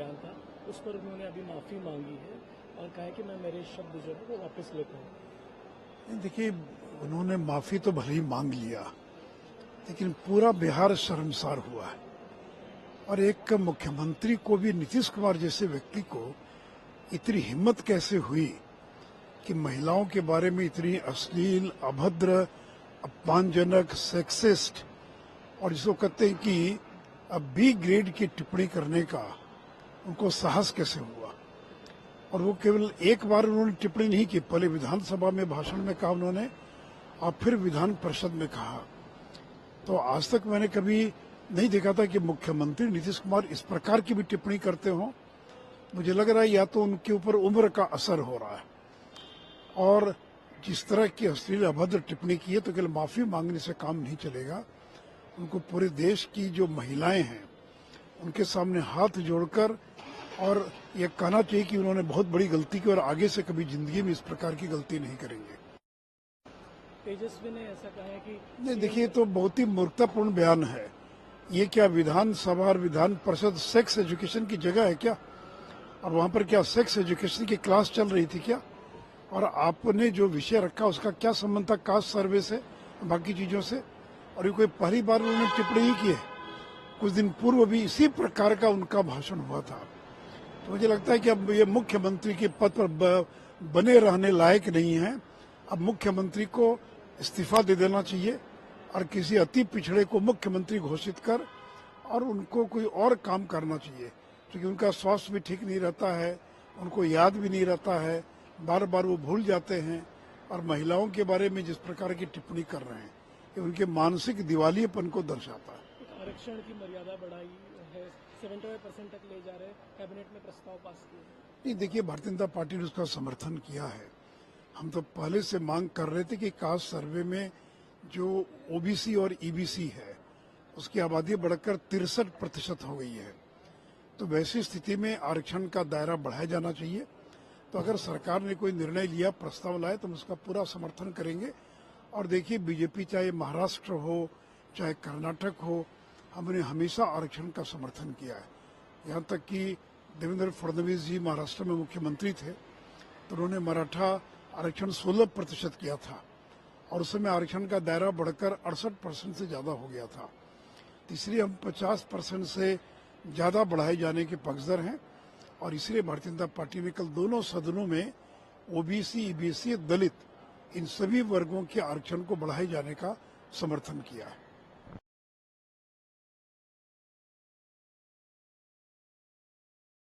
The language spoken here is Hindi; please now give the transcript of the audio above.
बयान था उस पर उन्होंने अभी माफ़ी मांगी है और कहा है कि मैं मेरे शब्द जो है वो वापस लेता हूँ। देखिए, उन्होंने माफी तो भले ही मांग लिया, लेकिन पूरा बिहार शर्मसार हुआ है। और एक मुख्यमंत्री को भी, नीतीश कुमार जैसे व्यक्ति को इतनी हिम्मत कैसे हुई कि महिलाओं के बारे में इतनी अश्लील, अभद्र, अपमानजनक, सेक्सिस्ट और जिसको कहते हैं कि बी ग्रेड की टिप्पणी करने का उनको साहस कैसे हुआ। और वो केवल एक बार उन्होंने टिप्पणी नहीं की, पहले विधानसभा में भाषण में कहा उन्होंने और फिर विधान परिषद में कहा। तो आज तक मैंने कभी नहीं देखा था कि मुख्यमंत्री नीतीश कुमार इस प्रकार की भी टिप्पणी करते हों। मुझे लग रहा है या तो उनके ऊपर उम्र का असर हो रहा है, और जिस तरह की अश्लील अभद्र टिप्पणी की है तो केवल माफी मांगने से काम नहीं चलेगा। उनको पूरे देश की जो महिलाएं हैं उनके सामने हाथ जोड़कर और ये कहना चाहिए कि उन्होंने बहुत बड़ी गलती की और आगे से कभी जिंदगी में इस प्रकार की गलती नहीं करेंगे। तेजस्वी ने ऐसा कहा है कि नहीं, देखिए, तो बहुत ही मूर्खतापूर्ण बयान है। ये क्या विधानसभा और विधान परिषद सेक्स एजुकेशन की जगह है क्या? और वहां पर क्या सेक्स एजुकेशन की क्लास चल रही थी क्या? और आपने जो विषय रखा उसका क्या संबंध था कास्ट सर्वे से, बाकी चीजों से? और ये कोई पहली बार उन्होंने टिप्पणी ही की है। कुछ दिन पूर्व भी इसी प्रकार का उनका भाषण हुआ था। तो मुझे लगता है कि अब ये मुख्यमंत्री के पद पर बने रहने लायक नहीं है। अब मुख्यमंत्री को इस्तीफा दे देना चाहिए और किसी अति पिछड़े को मुख्यमंत्री घोषित कर और उनको कोई और काम करना चाहिए, क्योंकि उनका स्वास्थ्य भी ठीक नहीं रहता है, उनको याद भी नहीं रहता है, बार बार वो भूल जाते हैं। और महिलाओं के बारे में जिस प्रकार की टिप्पणी कर रहे हैं ये उनके मानसिक दिवालियेपन को दर्शाता है। आरक्षण की मर्यादा बढ़ाई है, 75% तक ले जा रहे हैं, कैबिनेट में प्रस्ताव पास किया। नहीं, देखिए, भारतीय जनता पार्टी ने उसका समर्थन किया है। हम तो पहले से मांग कर रहे थे कि कास्ट सर्वे में जो ओबीसी और ईबीसी है उसकी आबादी बढ़कर 63% हो गई है। तो वैसी स्थिति में आरक्षण का दायरा बढ़ाया जाना चाहिए। तो अगर सरकार ने कोई निर्णय लिया, प्रस्ताव लाए, तो हम उसका पूरा समर्थन करेंगे। और देखिए, बीजेपी चाहे महाराष्ट्र हो चाहे कर्नाटक हो, हमने हमेशा आरक्षण का समर्थन किया है। यहाँ तक कि देवेंद्र फडणवीस जी महाराष्ट्र में मुख्यमंत्री थे तो उन्होंने मराठा आरक्षण 16% किया था और उस समय आरक्षण का दायरा बढ़कर 68% से ज्यादा हो गया था। इसलिए हम 50% से ज्यादा बढ़ाए जाने के पक्षधर हैं और इसलिए भारतीय जनता पार्टी ने कल दोनों सदनों में ओबीसी, ईबीसी, दलित इन सभी वर्गों के आरक्षण को बढ़ाए जाने का समर्थन किया है।